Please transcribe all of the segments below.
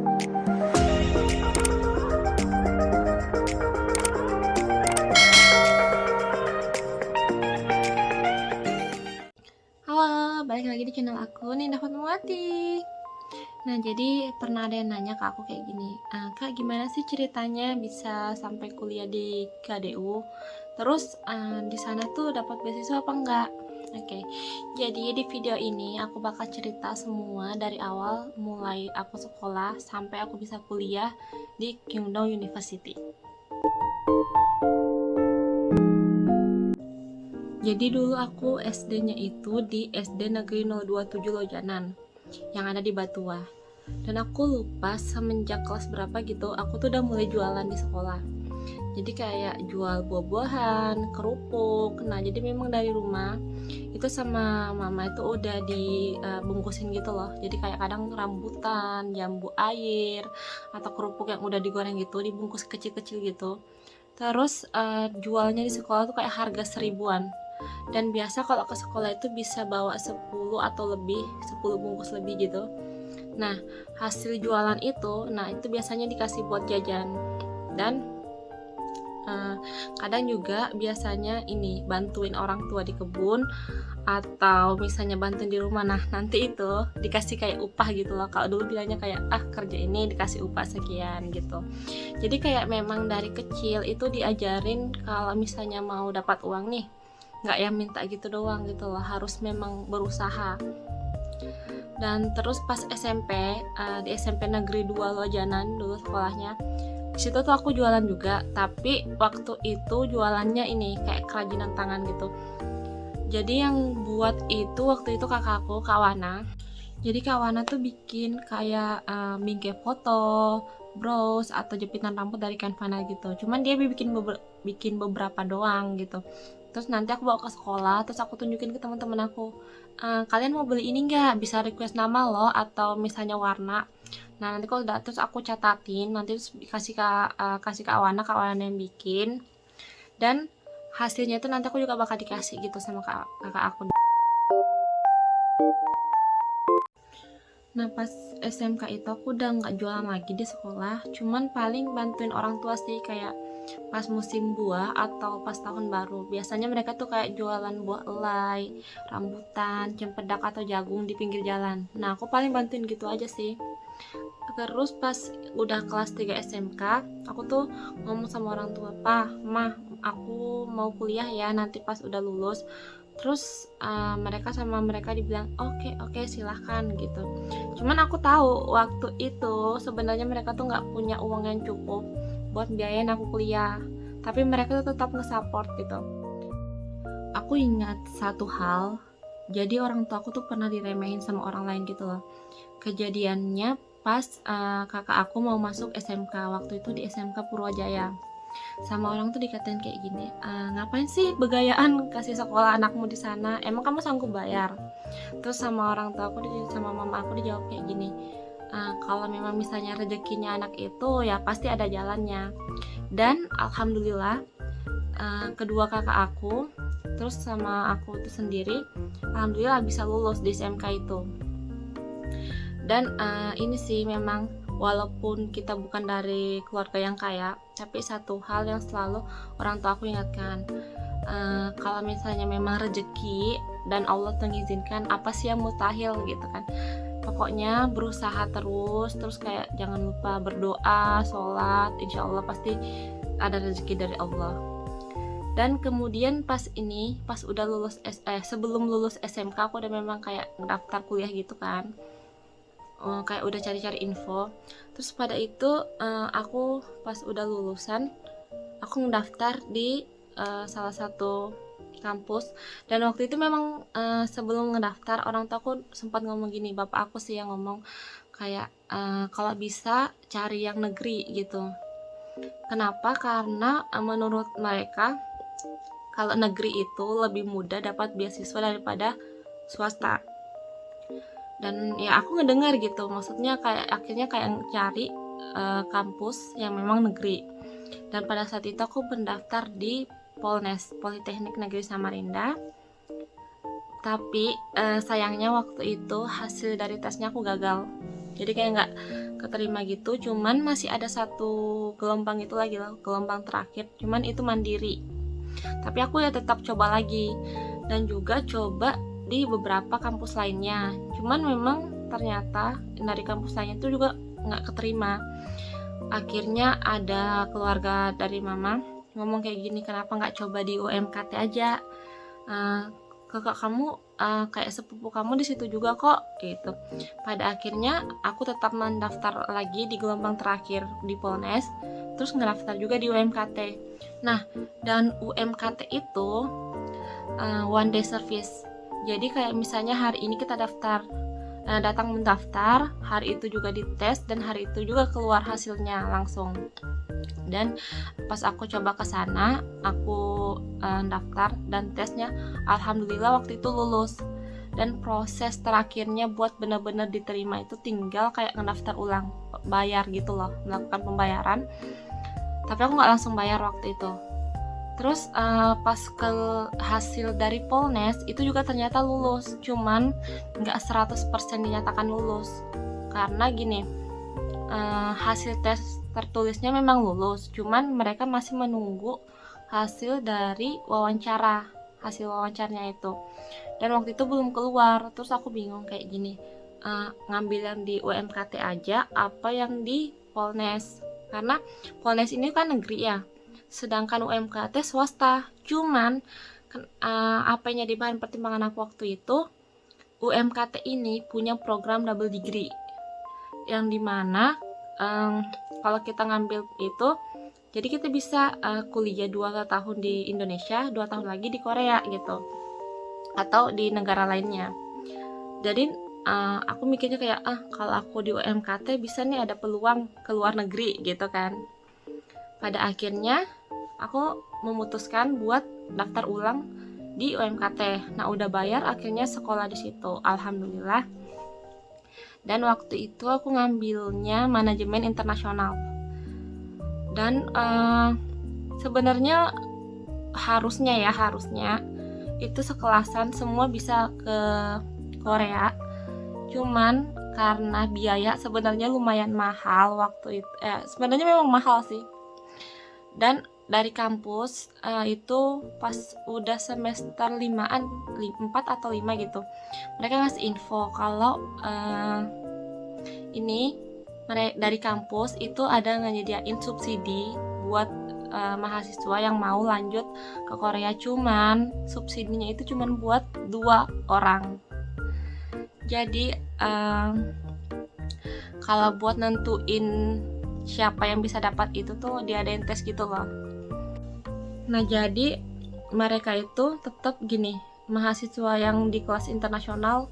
Halo, balik lagi di channel aku, Ninda Fatmawati. Nah, jadi pernah ada yang nanya ke aku kayak gini, Kak, gimana sih ceritanya bisa sampai kuliah di KDU? Terus di sana tuh dapat beasiswa apa enggak? Oke, jadi di video ini aku bakal cerita semua dari awal, mulai aku sekolah sampai aku bisa kuliah di Kyungdong University. Jadi dulu aku SD-nya itu di SD Negeri 027 Lojanan yang ada di Batua. Dan aku lupa semenjak kelas berapa gitu, aku tuh udah mulai jualan di sekolah. Jadi kayak jual buah-buahan, kerupuk. Nah, jadi memang dari rumah itu sama mama itu udah dibungkusin gitu loh. Jadi kayak kadang rambutan, jambu air, atau kerupuk yang udah digoreng gitu, dibungkus kecil-kecil gitu. Terus jualnya di sekolah tuh kayak harga 1000-an. Dan biasa kalau ke sekolah itu bisa bawa 10 atau lebih, 10 bungkus lebih gitu. Nah, hasil jualan itu, nah itu biasanya dikasih buat jajan. Dan kadang juga biasanya ini bantuin orang tua di kebun, atau misalnya bantuin di rumah. Nah, nanti itu dikasih kayak upah gitu loh. Kalau dulu bilangnya kayak kerja ini dikasih upah sekian gitu. Jadi kayak memang dari kecil itu diajarin kalau misalnya mau dapat uang nih, nggak yang minta gitu doang gitu loh, harus memang berusaha. Dan terus pas SMP, di SMP Negeri 2 Lojanan dulu sekolahnya, di situ tuh aku jualan juga, tapi waktu itu jualannya ini kayak kerajinan tangan gitu. Jadi yang buat itu waktu itu kakakku, Kak Wana. Jadi Kak Wana tuh bikin kayak bingkai foto, bros, atau jepitan rambut dari kain panel gitu. Cuman dia bikin beberapa doang gitu. Terus nanti aku bawa ke sekolah, terus aku tunjukin ke teman-teman aku, kalian mau beli ini nggak? Bisa request nama loh, atau misalnya warna. Nah, nanti kalau udah terus aku catatin, nanti terus kasih ke Kak Wana yang bikin. Dan hasilnya itu nanti aku juga bakal dikasih gitu sama kakak aku. Nah, pas SMK itu aku udah nggak jualan lagi di sekolah, cuman paling bantuin orang tua sih, kayak pas musim buah atau pas tahun baru. Biasanya mereka tuh kayak jualan buah elai, rambutan, cempedak atau jagung di pinggir jalan. Nah, aku paling bantuin gitu aja sih. Terus pas udah kelas 3 SMK, aku tuh ngomong sama orang tua, "Pak, Mah, aku mau kuliah ya nanti pas udah lulus." Terus mereka dibilang oke silahkan gitu. Cuman aku tahu waktu itu sebenarnya mereka tuh nggak punya uang yang cukup buat biayain aku kuliah, tapi mereka tuh tetap nge-support gitu. Aku ingat satu hal, jadi orang tua aku tuh pernah diremehin sama orang lain gitu loh. Kejadiannya pas kakak aku mau masuk SMK, waktu itu di SMK Purwajaya. Sama orang tuh dikatain kayak gini, ngapain sih begayaan kasih sekolah anakmu di sana, emang kamu sanggup bayar? Terus sama orang tua aku, sama mama aku dijawab kayak gini, kalau memang misalnya rezekinya anak itu ya pasti ada jalannya. Dan alhamdulillah kedua kakak aku terus sama aku itu sendiri alhamdulillah bisa lulus di SMK itu. Dan ini sih memang walaupun kita bukan dari keluarga yang kaya, tapi satu hal yang selalu orang tua aku ingatkan, kalau misalnya memang rezeki dan Allah mengizinkan, apa sih yang mustahil gitu kan. Pokoknya berusaha terus kayak jangan lupa berdoa, sholat, insya Allah pasti ada rezeki dari Allah. Dan kemudian pas udah lulus sebelum lulus SMK aku udah memang kayak daftar kuliah gitu kan. Kayak udah cari-cari info. Terus pada itu aku pas udah lulusan aku ngedaftar di salah satu kampus. Dan waktu itu memang sebelum ngedaftar orang tua aku sempat ngomong gini, bapak aku sih yang ngomong kayak kalau bisa cari yang negeri gitu. Kenapa? Karena menurut mereka kalau negeri itu lebih mudah dapat beasiswa daripada swasta. Dan ya aku ngedengar gitu, maksudnya kayak akhirnya kayak cari kampus yang memang negeri. Dan pada saat itu aku mendaftar di Polnes, Politeknik Negeri Samarinda. Tapi sayangnya waktu itu hasil dari tesnya aku gagal. Jadi kayak keterima gitu, cuman masih ada satu gelombang itu lagi loh, gelombang terakhir, cuman itu mandiri. Tapi aku ya tetap coba lagi, dan juga coba di beberapa kampus lainnya, cuman memang ternyata dari kampus lainnya itu juga nggak keterima. Akhirnya ada keluarga dari mama ngomong kayak gini, kenapa nggak coba di UMKT aja, kakak kamu kayak sepupu kamu di situ juga kok gitu. Pada akhirnya aku tetap mendaftar lagi di gelombang terakhir di Polnes, terus ngedaftar juga di UMKT. Nah, dan UMKT itu one day service. Jadi kayak misalnya hari ini kita datang mendaftar, hari itu juga dites, dan hari itu juga keluar hasilnya langsung. Dan pas aku coba ke sana, aku daftar dan tesnya, alhamdulillah waktu itu lulus. Dan proses terakhirnya buat benar-benar diterima itu tinggal kayak ngedaftar ulang, bayar gitu loh, melakukan pembayaran. Tapi aku nggak langsung bayar waktu itu. Terus pas ke hasil dari Polnes itu juga ternyata lulus, cuman nggak 100% dinyatakan lulus. Karena gini, hasil tes tertulisnya memang lulus, cuman mereka masih menunggu hasil dari hasil wawancaranya itu. Dan waktu itu belum keluar, terus aku bingung kayak gini, ngambil yang di UMKT aja apa yang di Polnes, karena Polnes ini kan negeri ya, sedangkan UMKT swasta. Cuman apanya di bahan pertimbangan aku waktu itu, UMKT ini punya program double degree, yang dimana kalau kita ngambil itu, jadi kita bisa kuliah 2 tahun di Indonesia, 2 tahun lagi di Korea gitu, atau di negara lainnya. Jadi aku mikirnya kayak, kalau aku di UMKT bisa nih ada peluang ke luar negeri gitu kan. Pada akhirnya aku memutuskan buat daftar ulang di UMKT. Nah, udah bayar, akhirnya sekolah di situ, alhamdulillah. Dan waktu itu aku ngambilnya manajemen internasional. Dan sebenarnya harusnya itu sekelasan semua bisa ke Korea. Cuman karena biaya sebenarnya lumayan mahal waktu itu. Sebenarnya memang mahal sih. Dan dari kampus itu pas udah semester 4 atau 5 gitu, mereka ngasih info kalau ini dari kampus itu ada nyediain subsidi buat mahasiswa yang mau lanjut ke Korea, cuman subsidinya itu cuman buat 2 orang. Jadi kalau buat nentuin siapa yang bisa dapat itu tuh diadain tes gitu loh. Nah, jadi mereka itu tetap gini, mahasiswa yang di kelas internasional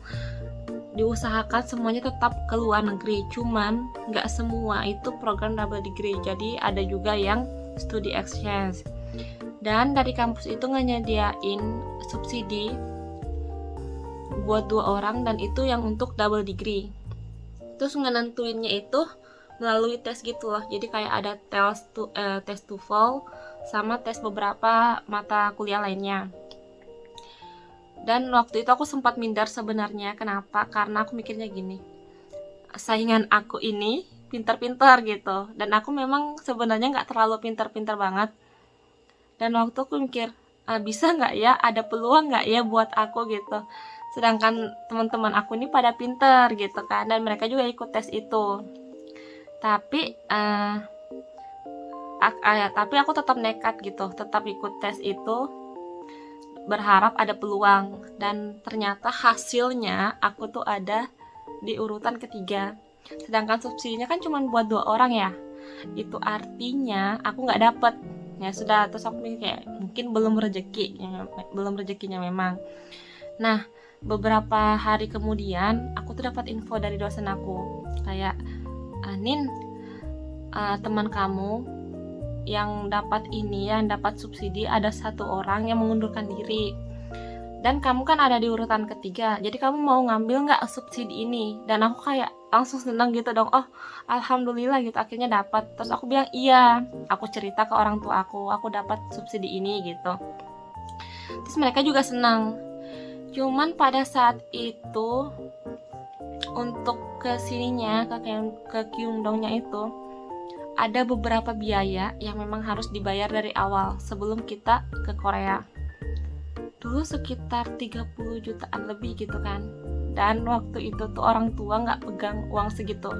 diusahakan semuanya tetap ke luar negeri, cuman nggak semua itu program double degree, jadi ada juga yang studi exchange. Dan dari kampus itu nyediain subsidi buat 2 orang, dan itu yang untuk double degree. Terus ngenentuinnya itu melalui tes gitu loh, jadi kayak ada tes TOEFL sama tes beberapa mata kuliah lainnya. Dan waktu itu aku sempat minder sebenarnya. Kenapa? Karena aku mikirnya gini, saingan aku ini pintar-pintar gitu, dan aku memang sebenarnya nggak terlalu pintar-pintar banget. Dan waktu aku mikir, bisa nggak ya, ada peluang nggak ya buat aku gitu, sedangkan teman-teman aku ini pada pintar gitu kan, dan mereka juga ikut tes itu. Tapi aku tetap nekat gitu, tetap ikut tes itu, berharap ada peluang. Dan ternyata hasilnya aku tuh ada di urutan ketiga, sedangkan subsidinya kan cuma buat 2 orang ya, itu artinya aku nggak dapet. Ya sudah, terus aku mikir kayak mungkin belum rezekinya memang. Nah, beberapa hari kemudian aku tuh dapat info dari dosen aku kayak, Nin, teman kamu yang dapat subsidi ada 1 orang yang mengundurkan diri, dan kamu kan ada di urutan ketiga, jadi kamu mau ngambil nggak subsidi ini? Dan aku kayak langsung senang gitu dong, oh alhamdulillah gitu, akhirnya dapat. Terus aku bilang iya, aku cerita ke orang tua aku dapat subsidi ini gitu. Terus mereka juga senang. Cuman pada saat itu untuk ke sininya, ke Kyungdongnya itu ada beberapa biaya yang memang harus dibayar dari awal sebelum kita ke Korea. Dulu sekitar 30 jutaan lebih gitu kan. Dan waktu itu tuh orang tua nggak pegang uang segitu.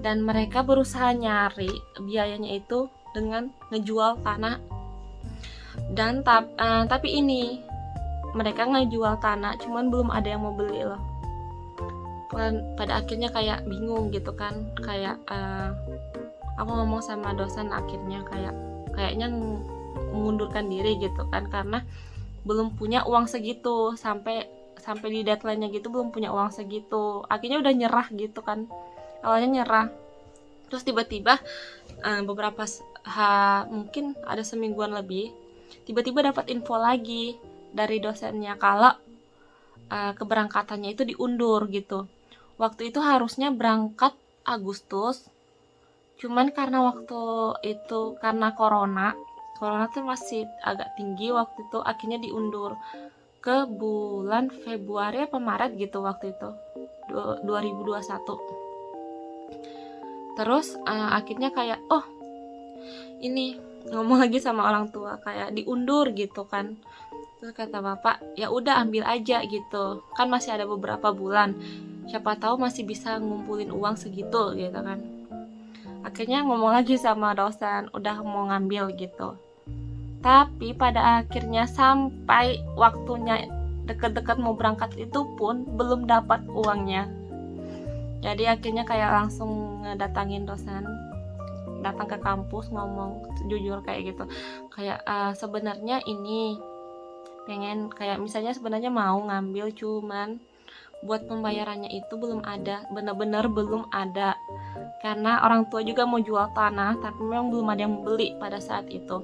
Dan mereka berusaha nyari biayanya itu dengan ngejual tanah. Dan tapi ini mereka ngejual tanah, cuman belum ada yang mau beli loh. Pada akhirnya kayak bingung gitu kan, kayak aku ngomong sama dosen akhirnya kayaknya mengundurkan diri gitu kan, karena belum punya uang segitu, sampai di deadline-nya gitu belum punya uang segitu. Akhirnya udah nyerah gitu kan, awalnya nyerah. Terus tiba-tiba beberapa mungkin ada semingguan lebih, tiba-tiba dapat info lagi dari dosennya kalau keberangkatannya itu diundur gitu. Waktu itu harusnya berangkat Agustus, cuman karena waktu itu karena corona tuh masih agak tinggi waktu itu, akhirnya diundur ke bulan Februari apa Maret gitu waktu itu, 2021. Terus akhirnya kayak ini ngomong lagi sama orang tua kayak diundur gitu kan. Terus kata bapak, ya udah ambil aja gitu, kan masih ada beberapa bulan, siapa tahu masih bisa ngumpulin uang segitu gitu kan. Akhirnya ngomong lagi sama dosen, udah mau ngambil gitu. Tapi pada akhirnya sampai waktunya deket-deket mau berangkat itu pun belum dapat uangnya. Jadi akhirnya kayak langsung ngedatangin dosen, datang ke kampus ngomong jujur kayak gitu, kayak sebenarnya ini pengen kayak misalnya sebenarnya mau ngambil, cuman buat pembayarannya itu belum ada, benar-benar belum ada, karena orang tua juga mau jual tanah tapi memang belum ada yang beli pada saat itu.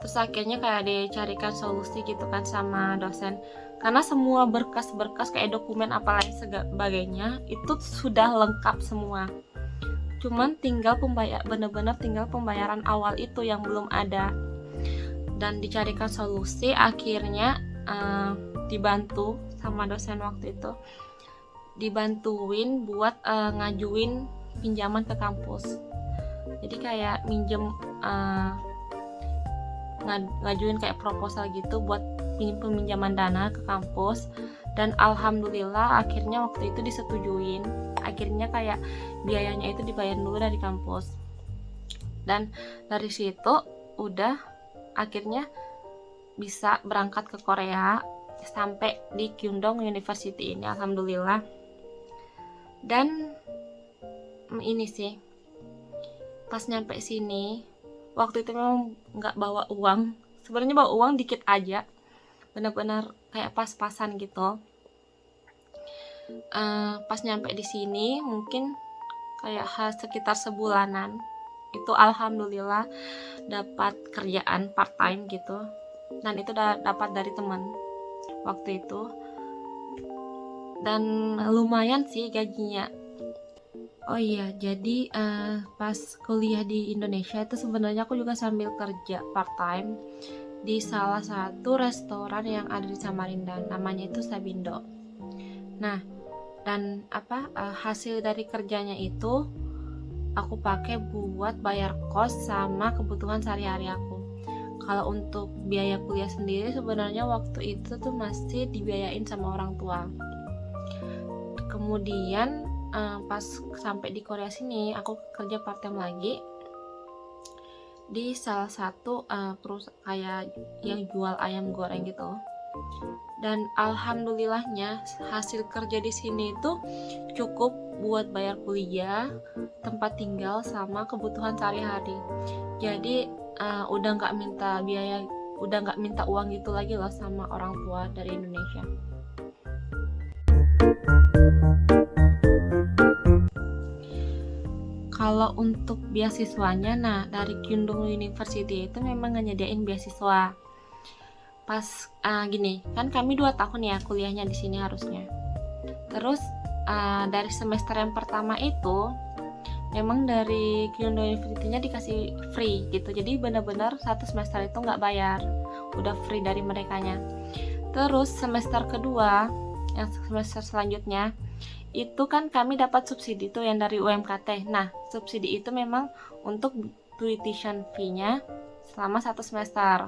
Terus akhirnya kayak dicarikan solusi gitu kan sama dosen, karena semua berkas-berkas kayak dokumen apalagi sebagainya itu sudah lengkap semua, cuman tinggal benar-benar tinggal pembayaran awal itu yang belum ada. Dan dicarikan solusi, akhirnya dibantu sama dosen waktu itu, dibantuin buat ngajuin pinjaman ke kampus. Jadi kayak minjem ngajuin kayak proposal gitu buat peminjaman dana ke kampus, dan alhamdulillah akhirnya waktu itu disetujuin. Akhirnya kayak biayanya itu dibayar dulu dari kampus, dan dari situ udah akhirnya bisa berangkat ke Korea sampai di Kyungdong University ini, alhamdulillah. Dan ini sih pas nyampe sini waktu itu memang nggak bawa uang, sebenarnya bawa uang dikit aja, benar-benar kayak pas-pasan gitu. Pas nyampe di sini mungkin kayak sekitar sebulanan itu alhamdulillah dapat kerjaan part time gitu, dan itu dapat dari teman waktu itu, dan lumayan sih gajinya. Oh iya, jadi pas kuliah di Indonesia itu sebenarnya aku juga sambil kerja part time di salah satu restoran yang ada di Samarinda, namanya itu Sabindo. Nah, dan hasil dari kerjanya itu aku pakai buat bayar kos sama kebutuhan sehari-hari aku. Kalau untuk biaya kuliah sendiri sebenarnya waktu itu tuh masih dibiayain sama orang tua. Kemudian pas sampai di Korea sini aku kerja part time lagi di salah satu perusahaan kayak yang jual ayam goreng gitu. Dan alhamdulillahnya hasil kerja di sini itu cukup buat bayar kuliah, tempat tinggal, sama kebutuhan sehari-hari. Jadi udah nggak minta uang gitu lagi loh sama orang tua dari Indonesia. Kalau untuk beasiswanya, nah dari Kyungdong University itu memang nyediain beasiswa. Pas gini, kan kami 2 tahun ya kuliahnya di sini harusnya. Terus dari semester yang pertama itu memang dari Kyungdong University-nya dikasih free gitu. Jadi benar-benar 1 semester itu nggak bayar, udah free dari merekanya. Terus semester kedua yang semester selanjutnya itu kan kami dapat subsidi tuh yang dari UMKT. Nah, subsidi itu memang untuk tuition fee-nya selama 1 semester.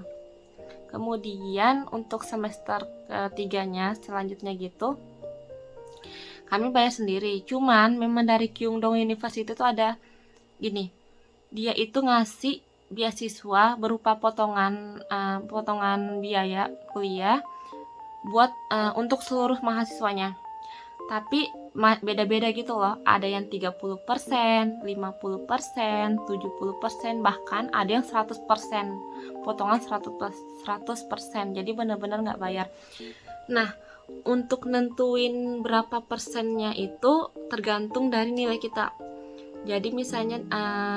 Kemudian untuk semester ketiganya selanjutnya gitu kami bayar sendiri. Cuman memang dari Kyungdong University itu ada gini, dia itu ngasih beasiswa berupa potongan biaya kuliah buat untuk seluruh mahasiswanya. Tapi beda-beda gitu loh. Ada yang 30%, 50%, 70%, bahkan ada yang 100%. Potongan 100%. Jadi benar-benar nggak bayar. Nah, untuk nentuin berapa persennya itu tergantung dari nilai kita. Jadi misalnya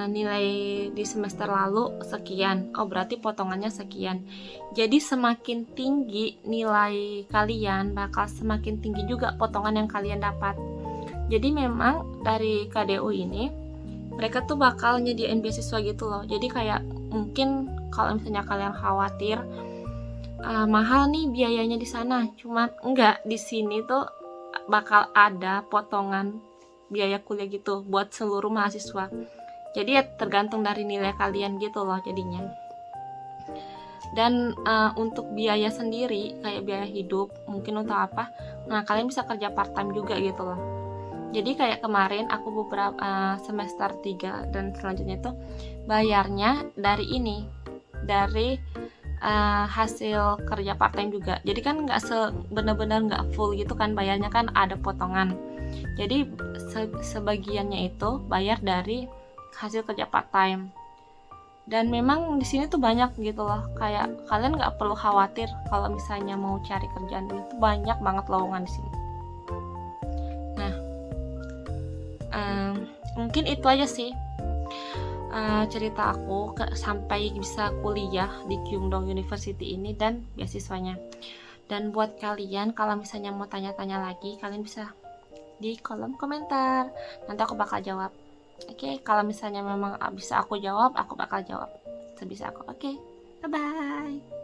nilai di semester lalu sekian, oh berarti potongannya sekian. Jadi semakin tinggi nilai kalian, bakal semakin tinggi juga potongan yang kalian dapat. Jadi memang dari KDU ini, mereka tuh bakal nyediain beasiswa gitu loh. Jadi kayak mungkin kalau misalnya kalian khawatir mahal nih biayanya di sana, cuman enggak, di sini tuh bakal ada potongan biaya kuliah gitu buat seluruh mahasiswa. Jadi ya tergantung dari nilai kalian gitu loh jadinya. Dan untuk biaya sendiri kayak biaya hidup mungkin untuk apa, nah kalian bisa kerja part time juga gitu loh. Jadi kayak kemarin aku beberapa semester 3 dan selanjutnya itu bayarnya dari ini, dari hasil kerja part time juga. Jadi kan nggak bener-bener nggak full gitu kan bayarnya, kan ada potongan. Jadi sebagiannya itu bayar dari hasil kerja part time. Dan memang di sini tuh banyak gitu loh, kayak kalian nggak perlu khawatir kalau misalnya mau cari kerjaan, itu banyak banget lowongan di sini. Nah, mungkin itu aja sih cerita aku sampai bisa kuliah di Kyungdong University ini dan beasiswanya. Dan buat kalian kalau misalnya mau tanya-tanya lagi, kalian bisa di kolom komentar, nanti aku bakal jawab. Oke, kalau misalnya memang bisa aku jawab, aku bakal jawab sebisa aku. Oke, bye bye.